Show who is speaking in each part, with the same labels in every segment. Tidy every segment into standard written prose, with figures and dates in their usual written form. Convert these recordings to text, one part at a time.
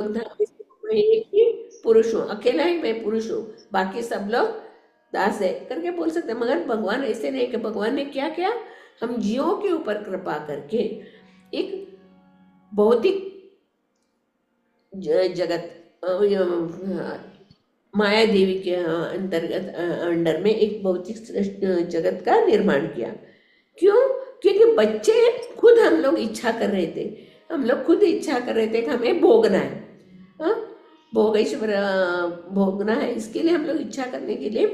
Speaker 1: मैं एक ही पुरुष हूँ, अकेला ही मैं पुरुष हूँ, बाकी सब लोग दास है करके बोल सकते हैं। मगर भगवान ऐसे नहीं कि भगवान ने क्या किया, हम जीवों के ऊपर कृपा करके एक भौतिक जगत माया देवी के अंतर्गत अंडर में एक भौतिक जगत का निर्माण किया। क्यों? क्योंकि बच्चे खुद हम लोग इच्छा कर रहे थे, हम लोग खुद इच्छा कर रहे थे कि हमें भोगना है, हाँ, भोगेश्वर भोगना है। इसके लिए हम लोग इच्छा करने के लिए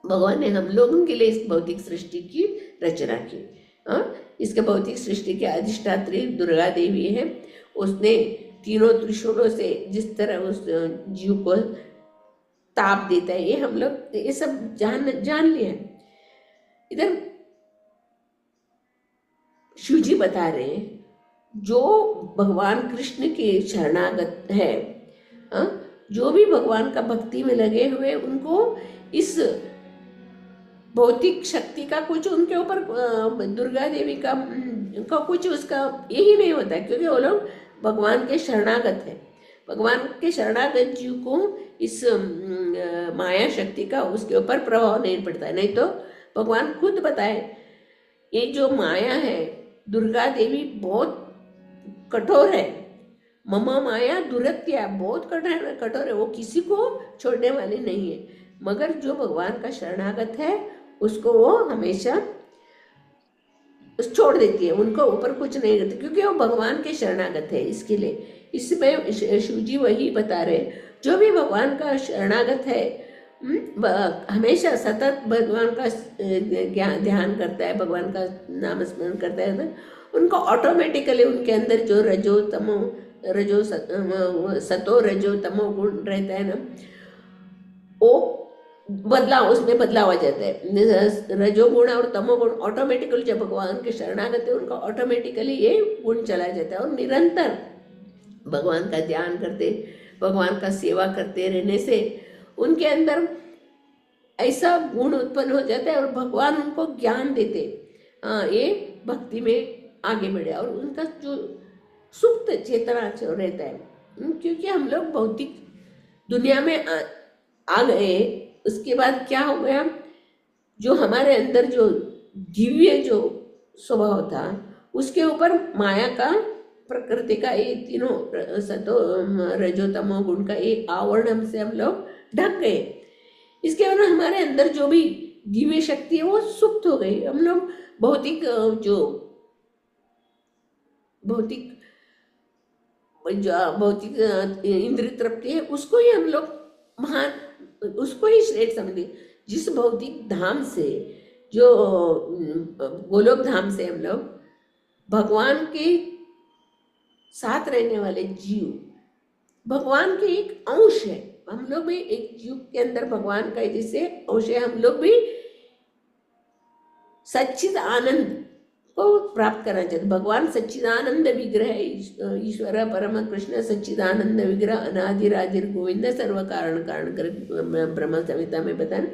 Speaker 1: भगवान ने हम लोगों के लिए इस भौतिक सृष्टि की रचना की। हाँ, इसके भौतिक सृष्टि के अधिष्ठात्री दुर्गा देवी है। उसने तीनों त्रिशूलों से जिस तरह उस जीव को ताप देता है, ये हम लोग ये सब जान लिया है। इधर शिव जी बता रहे हैं, जो भगवान कृष्ण के शरणागत है, जो भी भगवान का भक्ति में लगे हुए, उनको इस भौतिक शक्ति का कुछ उनके ऊपर दुर्गा देवी का कुछ उसका यही नहीं होता है, क्योंकि वो लोग भगवान के शरणागत है। भगवान के शरणागत जीव को इस माया शक्ति का उसके ऊपर प्रभाव नहीं पड़ता है। नहीं तो भगवान खुद बताए, ये जो माया है, दुर्गा देवी बहुत कठोर है, ममा माया दुरत्या, बहुत कठोर है, वो किसी को छोड़ने वाली नहीं है। मगर जो भगवान का शरणागत है उसको वो हमेशा छोड़ देती है, उनको ऊपर कुछ नहीं करती, क्योंकि वो भगवान के शरणागत है। इसके लिए इसमें शिव जी वही बता रहे, जो भी भगवान का शरणागत है, हमेशा सतत भगवान का ध्यान करता है, भगवान का नाम स्मरण करता है ना, उनको ऑटोमेटिकली उनके अंदर जो सतो रजो तमो गुण रहता है ना, वो उसमें बदलाव आ जाता है। रजोगुण और तमोगुण ऑटोमेटिकली जब भगवान के शरणागत है, उनका ऑटोमेटिकली ये गुण चला जाता है। और निरंतर भगवान का ध्यान करते, भगवान का सेवा करते रहने से उनके अंदर ऐसा गुण उत्पन्न हो जाता है और भगवान उनको ज्ञान देते, ये भक्ति में आगे बढ़े। और उनका जो सुप्त चेतना जो रहता है, क्योंकि हम लोग भौतिक दुनिया में आ गए, उसके बाद क्या हो गया, जो हमारे अंदर जो दिव्य जो स्वभाव था, उसके ऊपर माया का, प्रकृति का ये तीनों सतो रजो तमो गुण का ये आवरण हमसे हम लोग ढक गए। इसके बाद हमारे अंदर जो भी दिव्य शक्ति है वो सुप्त हो गई। हम लोग भौतिक इंद्रिय तृप्ति है, उसको ही हम लोग महान, उसको ही श्रेष्ठ समझे। जिस भौतिक धाम से, जो गोलोक धाम से हम लोग भगवान के साथ रहने वाले जीव, भगवान के एक अंश है, हम लोग भी एक जीव के अंदर भगवान का जैसे अंश है, हम लोग भी सच्चिद आनंद को प्राप्त करना चाहते। भगवान सच्चिदानंद विग्रह है, ईश्वर परम कृष्ण सच्चिदानंद विग्रह, अनादिरादिर गोविंद सर्व कारण कारण कर ब्रह्म संहिता में बताना।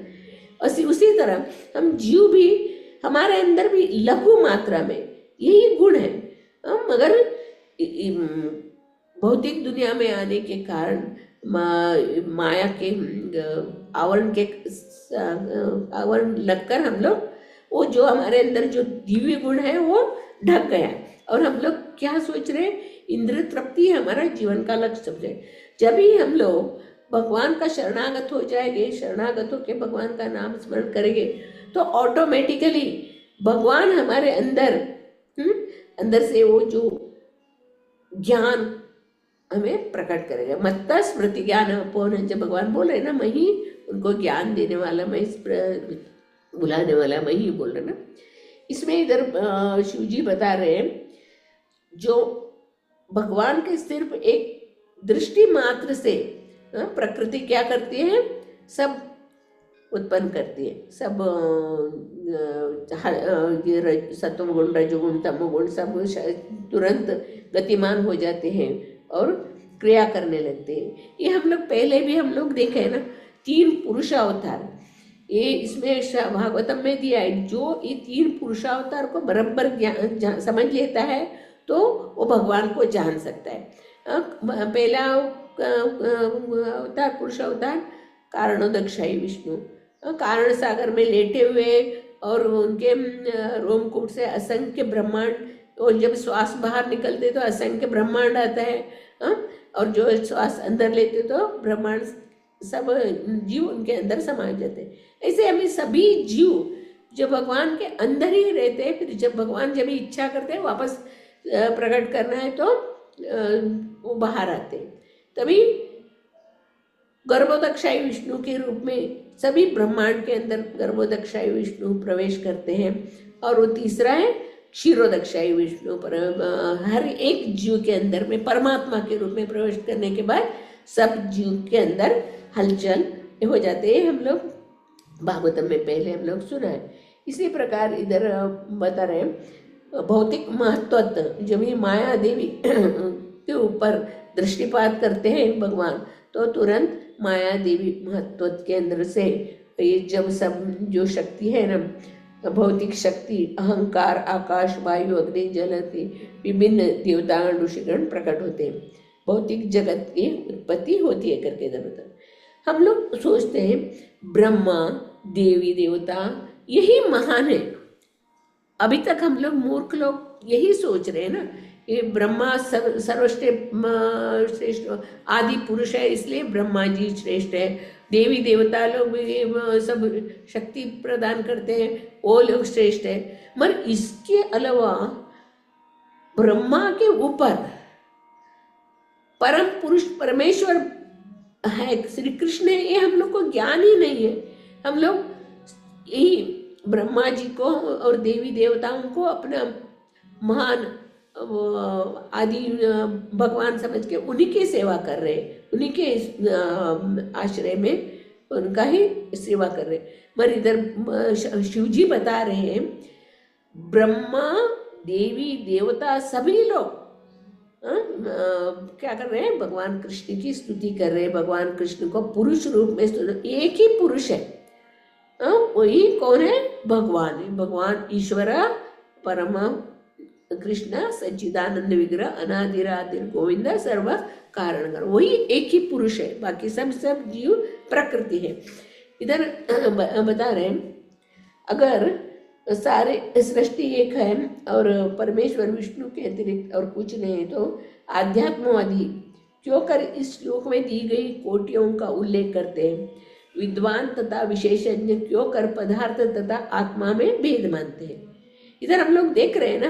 Speaker 1: उसी तरह हम जीव भी, हमारे अंदर भी लघु मात्रा में यही गुण है, मगर भौतिक दुनिया में आने के कारण माया के आवरण लगकर हम लोग, वो जो हमारे अंदर जो दिव्य गुण है वो ढक गया। और हम लोग क्या सोच रहे, इंद्रिय तृप्ति हमारा जीवन का लक्ष्य समझे। जब ही हम लोग भगवान का शरणागत हो जाएंगे, शरणागत होके भगवान का नाम स्मरण करेंगे, तो ऑटोमेटिकली भगवान हमारे अंदर से वो जो ज्ञान हमें प्रकट करेगा। मत्ता स्मृति ज्ञान अपोहन, जब भगवान बोल रहे ना, मैं ही उनको ज्ञान देने वाला, मैं बुलाने वाला, मैं ही बोल रहा ना। इसमें इधर शिव जी बता रहे हैं, जो भगवान के सिर्फ एक दृष्टि मात्र से प्रकृति क्या करती है, सब उत्पन्न करती है, सब सत्वगुण रजोगुण तमोगुण सब तुरंत गतिमान हो जाते हैं और क्रिया करने लगते हैं। ये हम लोग पहले भी हम लोग देखे हैं ना, 3 पुरुषावतार, ये इसमें भागवतम में दिया है। जो ये 3 पुरुषावतार को बराबर समझ लेता है तो वो भगवान को जान सकता है। पहला अवतार पुरुष अवतार कारणोदकशाही विष्णु, कारण सागर में लेटे हुए और उनके रोमकूट से असंख्य ब्रह्मांड, और जब श्वास बाहर निकलते तो असंख्य ब्रह्मांड आता है, और जो श्वास अंदर लेते तो ब्रह्मांड सब जीव उनके अंदर समा जाते हैं। ऐसे हमें सभी जीव जो भगवान के अंदर ही रहते हैं, फिर जब भगवान जब इच्छा करते हैं वापस प्रकट करना है तो वो बाहर आते हैं। तभी गर्भोदकशाही विष्णु के रूप में सभी ब्रह्मांड के अंदर गर्भोदकशाही विष्णु प्रवेश करते हैं। और वो तीसरा है क्षीरोदकशाही विष्णु, पर हर एक जीव के अंदर में परमात्मा के रूप में प्रवेश करने के बाद सब जीव के अंदर हलचल हो जाते हैं। हम लोग भागवतम में पहले हम लोग सुना है। इसी प्रकार इधर बता रहे भौतिक महत्व जब भी माया देवी के ऊपर दृष्टिपात करते हैं भगवान, तो तुरंत माया देवी महत्व के अंदर से ये जब सब जो शक्ति है ना, भौतिक शक्ति, अहंकार, आकाश, वायु, अग्नि, जल, विभिन्न देवता ऋषिगण प्रकट होते हैं। भौतिक जगत की उत्पत्ति होती है करके बता। हम लोग सोचते हैं ब्रह्मा, देवी देवता यही महान है। अभी तक हम लोग मूर्ख लोग यही सोच रहे हैं ना, ये ब्रह्मा सर्वश्रेष्ठ आदि पुरुष है, इसलिए ब्रह्मा जी श्रेष्ठ है। देवी देवता लोग भी सब शक्ति प्रदान करते हैं, वो लोग श्रेष्ठ है। मगर इसके अलावा ब्रह्मा के ऊपर परम पुरुष परमेश्वर है, श्री कृष्ण है, ये हम लोग को ज्ञान ही नहीं है। हम लोग यही ब्रह्मा जी को और देवी देवताओं को अपना महान आदि भगवान समझ के उन्हीं की सेवा कर रहे हैं, उन्हीं के आश्रय में उनका ही सेवा कर रहे हैं। मगर इधर शिव जी बता रहे हैं ब्रह्मा, देवी देवता सभी लोग क्या कर रहे हैं, भगवान कृष्ण की स्तुति कर रहे हैं। भगवान कृष्ण को पुरुष रूप में एक ही पुरुष है, वही कौन है, भगवान है। भगवान ईश्वर परम कृष्ण सच्चिदानंद विग्रह अनादिरादिर गोविंद सर्व कारण, वही एक ही पुरुष है, बाकी सब जीव प्रकृति है। इधर बता रहे हैं अगर सारे सृष्टि एक है और परमेश्वर विष्णु के अतिरिक्त और कुछ नहीं, तो आध्यात्मवादी क्यों कर इस श्लोक में दी गई कोटियों का उल्लेख करते हैं। विद्वान तथा विशेषज्ञ क्यों कर पदार्थ तथा आत्मा में भेद मानते हैं। इधर हम लोग देख रहे हैं ना,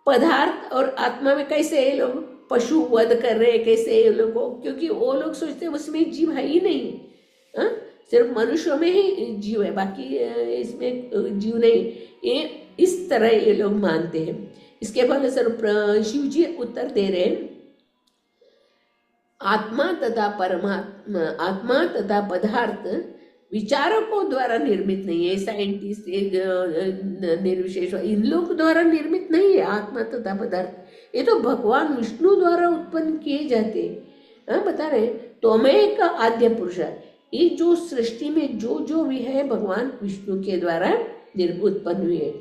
Speaker 1: पदार्थ और आत्मा में कैसे ये लोग पशु वध कर रहे हैं, कैसे ये लोग, क्योंकि वो लोग सोचते हैं उसमें जीव है ही नहीं, सिर्फ मनुष्यों में ही जीव है, बाकी इसमें जीव नहीं। ये इस तरह ये लोग मानते हैं। इसके फल स्वरूप शिव जी उत्तर दे रहे हैं, आत्मा तथा परमात्मा, आत्मा तथा पदार्थ विचारकों द्वारा निर्मित नहीं है। साइंटिस्ट निर्विशेष इन लोग द्वारा निर्मित नहीं है आत्मा तथा पदार्थ, ये तो भगवान विष्णु द्वारा उत्पन्न किए जाते हैं। बता रहे तो मैं का आद्य पुरुष है, ये जो सृष्टि में जो जो भी है भगवान विष्णु के द्वारा उत्पन्न हुए है।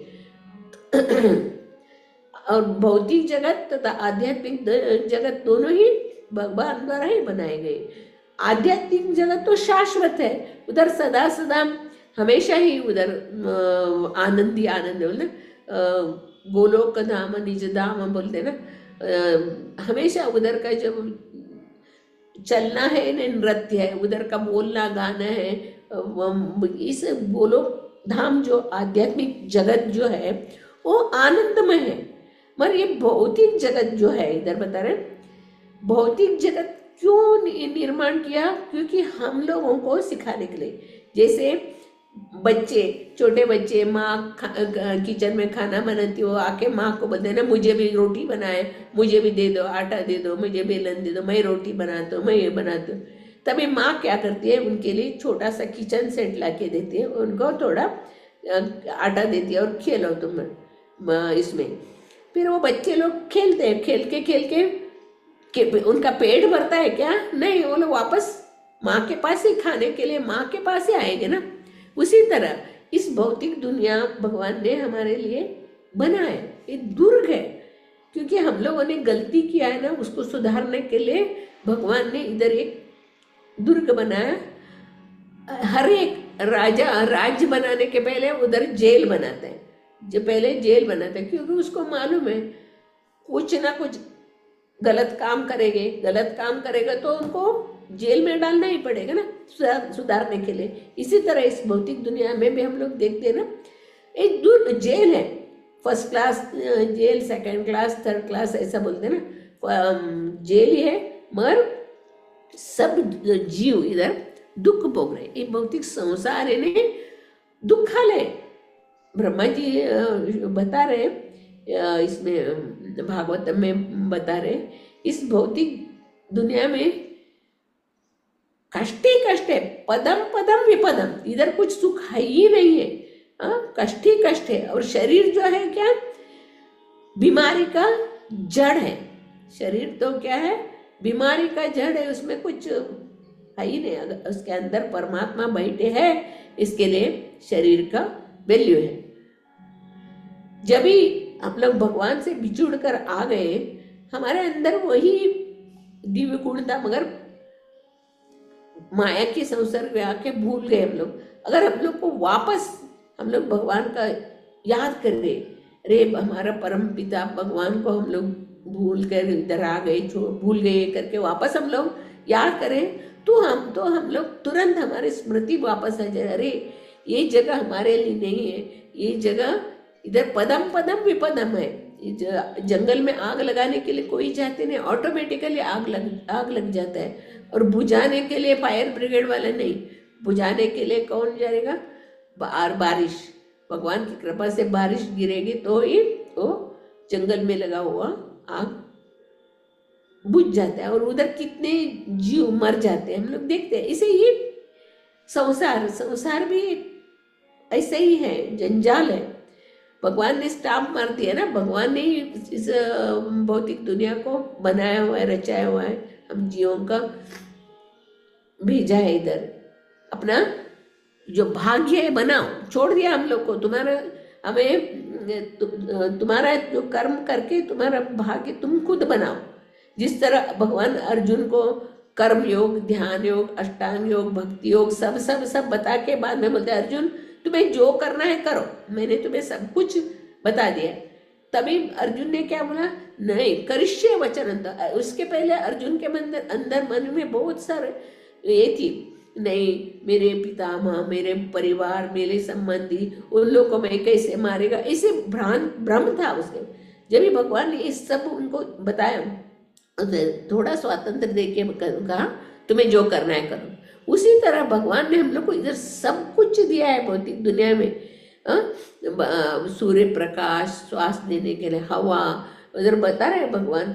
Speaker 1: और भौतिक जगत तथा आध्यात्मिक जगत दोनों ही भगवान द्वारा ही बनाए गए। आध्यात्मिक जगत तो शाश्वत है, उधर सदा सदा हमेशा ही उधर आनंदी आनंद बोलते, गोलोक धाम निज धाम बोलते ना, हमेशा उधर का जब चलना है नृत्य है, उधर का बोलना गाना है। इस गोलोक धाम जो आध्यात्मिक जगत जो है वो आनंदमय है। मगर ये भौतिक जगत जो है, इधर बता रहे भौतिक जगत क्यों निर्माण किया, क्योंकि हम लोगों को सिखाने के लिए। जैसे बच्चे, छोटे बच्चे माँ किचन में खाना बनाती हो, आके माँ को बोलते हैं ना मुझे भी रोटी बनाए, मुझे भी दे दो, आटा दे दो, मुझे बेलन दे दो, मैं रोटी बनाता हूँ, मैं ये बनाती हूँ। तभी माँ क्या करती है, उनके लिए छोटा सा किचन सेट ला के देती है, उनको थोड़ा आटा देती है और खेलो तुम इसमें। फिर वो बच्चे लोग खेलते हैं, खेल के उनका पेट भरता है क्या, नहीं, वो लोग वापस माँ के पास ही खाने के लिए माँ के पास ही आएंगे ना। उसी तरह इस भौतिक दुनिया भगवान ने हमारे लिए बनाया, ये दुर्ग है, क्योंकि हम लोगों ने गलती किया है ना, उसको सुधारने के लिए भगवान ने इधर एक दुर्ग बनाया। हर एक राजा राज्य बनाने के पहले उधर जेल बनाते हैं, जो पहले जेल बनाते हैं, क्योंकि उसको मालूम है कुछ ना कुछ गलत काम करेगा तो उनको जेल में डालना ही पड़ेगा ना सुधारने के लिए। इसी तरह इस भौतिक दुनिया में भी हम लोग देखते हैं ना, एक जेल है, first class jail, second class, third class, ऐसा बोलते हैं ना, जेल ही है, मगर सब जीव इधर दुख भोग रहे। ये भौतिक संसार है ने दुखालय। ब्रह्मा जी बता रहे, इसमें भागवत में बता रहे, इस भौतिक दुनिया में कष्ट ही कष्ट है, पदम पदम विपदम, इधर कुछ सुख है ही नहीं है, कष्ट ही कष्ट है। और शरीर जो है क्या, बीमारी का जड़ है। शरीर तो क्या है, बीमारी का जड़ है, उसमें कुछ है ही नहीं। अगर उसके अंदर परमात्मा बैठे हैं, इसके लिए शरीर का वैल्यू है। जब भी हम लोग भगवान से बिछुड़ कर आ गए, हमारे अंदर वही दिव्य गुण था, मगर माया के संसर्ग में आके भूल गए हम लोग। अगर हम लोग को वापस हम लोग भगवान का याद कर रहे, अरे हमारा परम पिता भगवान को हम लोग भूल कर इधर आ गए, भूल गए करके वापस हम लोग याद करें, तो हम लोग तुरंत हमारी स्मृति वापस आ जाए, अरे ये जगह हमारे लिए नहीं है, ये जगह इधर पदम पदम विपदम है। जंगल में आग लगाने के लिए कोई चाहते नहीं, ऑटोमेटिकली आग लग जाता है। और बुझाने के लिए फायर ब्रिगेड वाले नहीं, बुझाने के लिए कौन जाएगा, बारिश, भगवान की कृपा से बारिश गिरेगी तो ही वो जंगल में लगा हुआ आग बुझ जाता है, और उधर कितने जीव मर जाते हैं हम लोग देखते हैं। इसे ये संसार भी ऐसे ही है, जंजाल है। भगवान ने स्टाम्प मार दिया ना, भगवान ने इस भौतिक दुनिया को बनाया हुआ है, रचाया हुआ है, हम जीवों का भेजा है इधर। अपना जो भाग्य है बनाओ, छोड़ दिया हम लोग को, तुम्हारा जो कर्म करके तुम्हारा भाग्य तुम खुद बनाओ। जिस तरह भगवान अर्जुन को कर्म योग, ध्यान योग, अष्टांग योग, भक्ति योग सब सब सब बता के बाद में बोलते अर्जुन तुम्हें जो करना है करो, मैंने तुम्हें सब कुछ बता दिया। तभी अर्जुन ने क्या बोला, नहीं करिष्ये वचन। उसके पहले अर्जुन के अंदर मन में बहुत सारे ये थी, नहीं मेरे पितामह, मेरे परिवार, मेरे संबंधी, उन लोगों को मैं कैसे मारेगा, ऐसे भ्रम था उसके। जब भी भगवान ने इस सब उनको बताया, थोड़ा स्वातंत्र दे के कहा तुम्हें जो करना है करो। उसी तरह भगवान ने हम लोग को इधर सब कुछ दिया है भौतिक दुनिया में। सूर्य प्रकाश, श्वास देने के लिए हवा, उधर बता रहे भगवान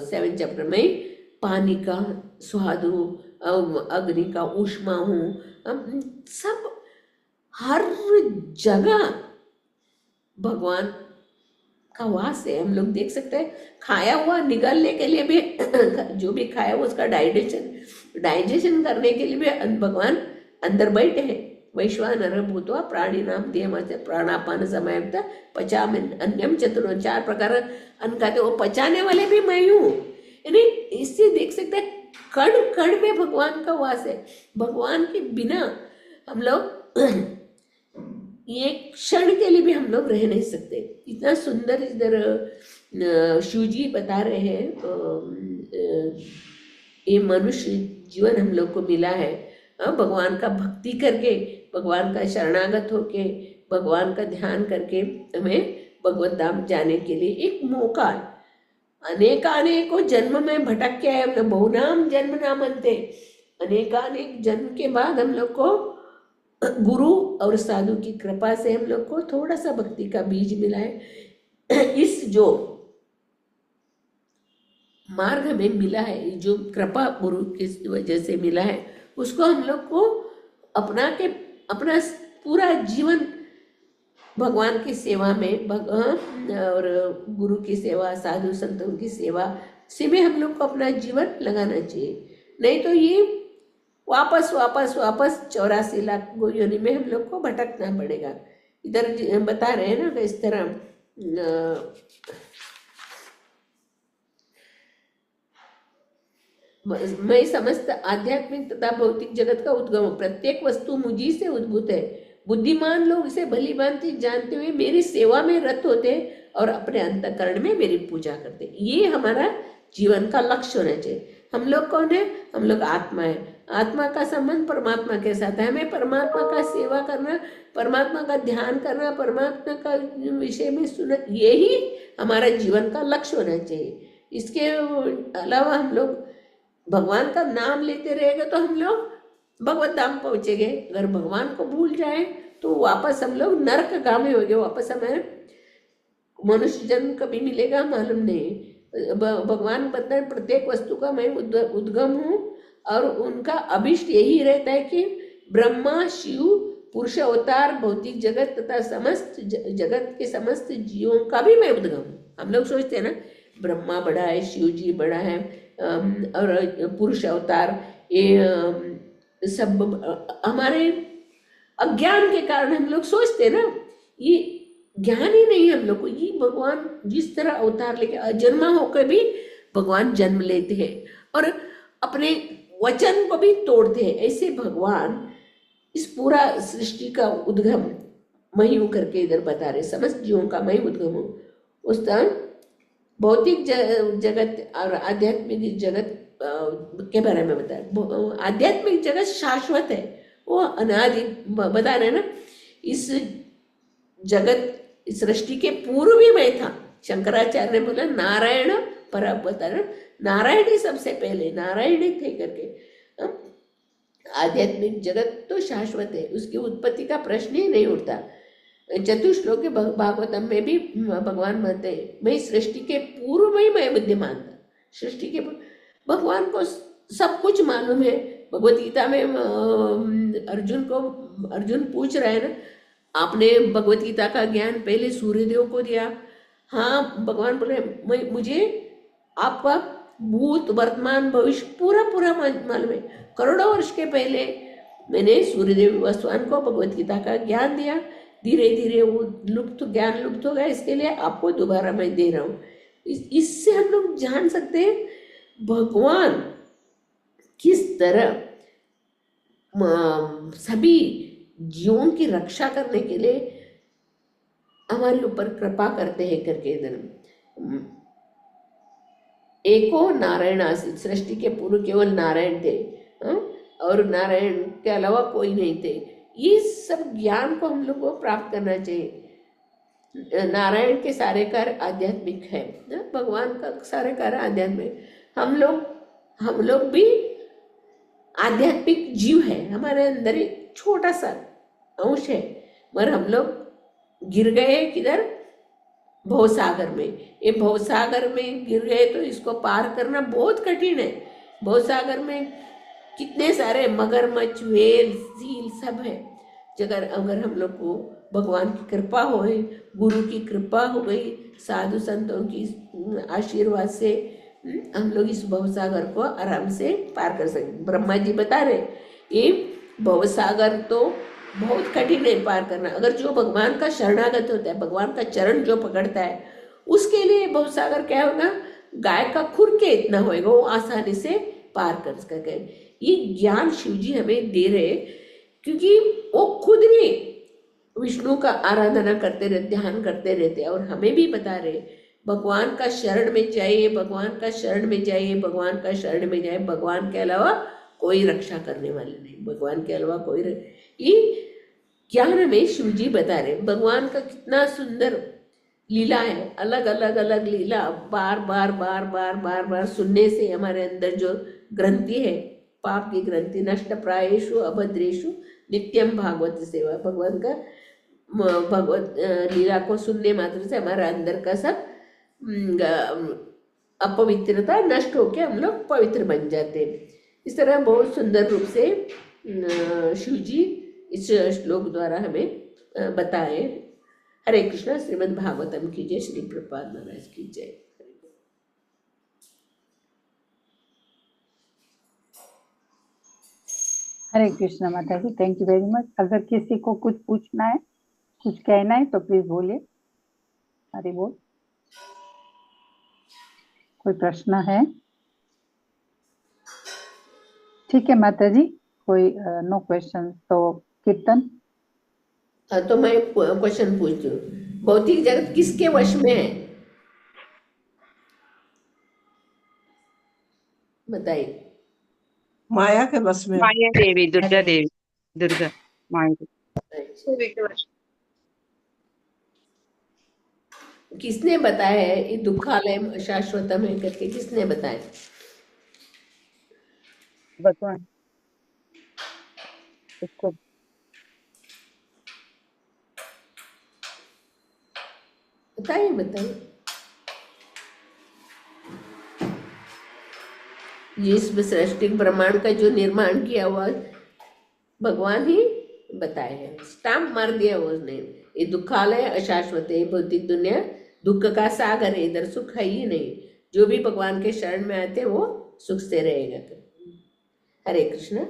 Speaker 1: 7 चैप्टर में, पानी का स्वाद हूँ, अग्नि का ऊष्मा हूँ, सब हर जगह भगवान का वास है। हम लोग देख सकते हैं, खाया हुआ निगलने के लिए भी जो भी खाया हुआ उसका डाइजेशन करने के लिए भी भगवान अंदर बैठे हैं। वैश्वानर भूत्वा प्राणी नाम देहमास्य प्राणापान समयता पचामि अन्यम चतुर्थ, 4 प्रकार अन्न खाते, वो पचाने वाले भी मैं हूँ। यानी इससे देख सकते हैं कण कण में भगवान का वास है। भगवान के बिना हम लोग ये क्षण के लिए भी हम लोग रह नहीं सकते। इतना सुंदर इधर शिव जी बता रहे हैं, ये मनुष्य जीवन हम लोग को मिला है भगवान का भक्ति करके, भगवान का शरणागत होके, भगवान का ध्यान करके हमें भगवत धाम जाने के लिए एक मौका। अनेकानेकों जन्म में भटक के आए हम लोग, बहुनाम जन्म नाम अंते, अनेकानेक जन्म के बाद हम लोग को गुरु और साधु की कृपा से हम लोग को थोड़ा सा भक्ति का बीज मिला है। इस जो मार्ग में मिला है, जो कृपा गुरु की वजह से मिला है, उसको हम लोग को अपना पूरा जीवन भगवान की सेवा में, और गुरु की सेवा, साधु संतों की सेवा से में हम लोग को अपना जीवन लगाना चाहिए। नहीं तो ये वापस 84 लाख योनि में हम लोग को भटकना पड़ेगा। इधर बता रहे हैं ना कि इस तरह मैं समस्त आध्यात्मिक तथा भौतिक जगत का उद्गम हूँ। प्रत्येक वस्तु मुझी से उद्भूत है। बुद्धिमान लोग इसे भली भांति जानते हुए मेरी सेवा में रत होते और अपने अंतःकरण में मेरी पूजा करते। ये हमारा जीवन का लक्ष्य होना चाहिए। हम लोग कौन है? हम लोग आत्मा है। आत्मा का संबंध परमात्मा के साथ है। हमें परमात्मा का सेवा करना, परमात्मा का ध्यान करना, परमात्मा का विषय में सुनना, यही हमारा जीवन का लक्ष्य होना चाहिए। इसके अलावा हम लोग भगवान का नाम लेते रहेंगे तो हम लोग भगवत धाम पहुंचेंगे। अगर भगवान को भूल जाए तो वापस हम लोग नरकगामी हो गए। वापस हमें मनुष्य जन्म कभी मिलेगा मालूम नहीं। भगवान बताते हैं प्रत्येक वस्तु का मैं उद्गम हूँ और उनका अभिष्ट यही रहता है कि ब्रह्मा, शिव, पुरुष अवतार, भौतिक जगत तथा समस्त जगत के समस्त जीवों का भी मैं उद्गम हूँ। हम लोग सोचते हैं ना ब्रह्मा बड़ा है, शिव जी बड़ा है और पुरुष अवतार, ये सब हमारे अज्ञान के कारण हम लोग सोचते हैं ना। ये ज्ञान ही नहीं है हम लोग को। ये भगवान जिस तरह अवतार लेके अजन्मा होकर भी भगवान जन्म लेते हैं और अपने वचन को भी तोड़ते हैं। ऐसे भगवान इस पूरा सृष्टि का उद्गम मैं हूं करके इधर बता रहे। समस्त जीवों का मैं उद्गम हूँ। उस तरह भौतिक जगत और आध्यात्मिक जगत के बारे में बता। आध्यात्मिक जगत शाश्वत है, वो अनादि बता रहे ना। इस जगत इस सृष्टि के पूर्व भी मैं था। शंकराचार्य ने बोला नारायण पर, बता रहे नारायण ही सबसे पहले, नारायण ही थे करके। आध्यात्मिक जगत तो शाश्वत है, उसकी उत्पत्ति का प्रश्न ही नहीं उठता। चतुश्लोक के भागवतम में भी भगवान कहते हैं मैं सृष्टि के पूर्व में ही मैं विद्यमान था। सृष्टि के भगवान को सब कुछ मालूम है। भगवत गीता में अर्जुन पूछ रहे हैं ना, आपने भगवत गीता का ज्ञान पहले सूर्यदेव को दिया। हाँ, भगवान बोले मैं मुझे आपका भूत वर्तमान भविष्य पूरा मालूम है। करोड़ों वर्ष के पहले मैंने सूर्यदेव वसवान को भगवत गीता का ज्ञान दिया। धीरे धीरे वो ज्ञान लुप्त हो गया, इसके लिए आपको दोबारा मैं दे रहा हूँ। इससे हम लोग जान सकते हैं भगवान किस तरह सभी जीवों की रक्षा करने के लिए हमारे ऊपर कृपा करते हैं करके। इधर एको नारायण आसित, सृष्टि के पूर्व केवल नारायण थे और नारायण के अलावा कोई नहीं थे। ये सब ज्ञान को हम लोग को प्राप्त करना चाहिए। नारायण के सारे कार्य आध्यात्मिक है, भगवान का सारे कार्य आध्यात्मिक। हम लोग भी आध्यात्मिक जीव है। हमारे अंदर एक छोटा सा अंश है, मगर हम लोग गिर गए किधर? भवसागर में। ये भवसागर में गिर गए तो इसको पार करना बहुत कठिन है। भवसागर में कितने सारे मगरमच्छ, व्हेल, सील सब है। अगर हम लोग को भगवान की कृपा हो, गुरु की कृपा हो गई, साधु संतों की आशीर्वाद से हम लोग इस भवसागर को आराम से पार कर सकते। ब्रह्मा जी बता रहे ये भवसागर तो बहुत कठिन है पार करना। अगर जो भगवान का शरणागत होता है, भगवान का चरण जो पकड़ता है, उसके लिए भवसागर क्या होगा? गाय का खुर के इतना होएगा, वो आसानी से पार कर सके। ये ज्ञान शिव जी हमें दे रहे, क्योंकि वो खुद भी विष्णु का आराधना करते रहते, ध्यान करते रहते, और हमें भी बता रहे भगवान का शरण में जाइए, भगवान का शरण में जाइए, भगवान का शरण में जाइए। भगवान के अलावा कोई रक्षा करने वाले नहीं, भगवान के अलावा कोई ये ज्ञान हमें शिव जी बता रहे। भगवान का कितना सुंदर लीला है, अलग अलग लीला बार बार सुनने से हमारे अंदर जो ग्रंथि है, पाप की ग्रंथि, नष्ट प्रायेषु अभद्रेषु नित्यम भागवत सेवा। भगवान का भगवत लीला को सुनने मात्र से हमारे अंदर का सब अपवित्रता नष्ट होके हम लोग पवित्र बन जाते हैं। इस तरह बहुत सुंदर रूप से शिव जी इस श्लोक द्वारा हमें बताए। हरे कृष्णा। श्रीमद् भागवतम की जय। श्री प्रभुपाद महाराज की जय।
Speaker 2: हरे कृष्णा माता जी, थैंक यू वेरी मच। अगर किसी को कुछ पूछना है, कुछ कहना है तो प्लीज बोलिए। हरे बोल। कोई प्रश्न है? ठीक है माता जी, कोई नो क्वेश्चन, तो कीर्तन।
Speaker 1: तो मैं क्वेश्चन पूछती हूँ, भौतिक जगत किसके वश में है? बताइए।
Speaker 3: माया के बस में।
Speaker 4: माया देवी, दुर्गा देवी, दुर्गा माया देवी।
Speaker 1: किसने बताया है ये दुखालयम अशाश्वतम है करके? किसने बताया?
Speaker 4: भगवान उसको
Speaker 1: बताइए बताइए। जिस सृष्टि ब्रह्मांड का जो निर्माण किया हुआ भगवान ही बताए हैं, स्टाम्प मार दिया वो उसने। ये दुखालय अशाश्वत है, भौतिक दुनिया दुख का सागर है, इधर सुख है ही नहीं। जो भी भगवान के शरण में आते हैं वो सुख से रहेगा। हरे कृष्ण।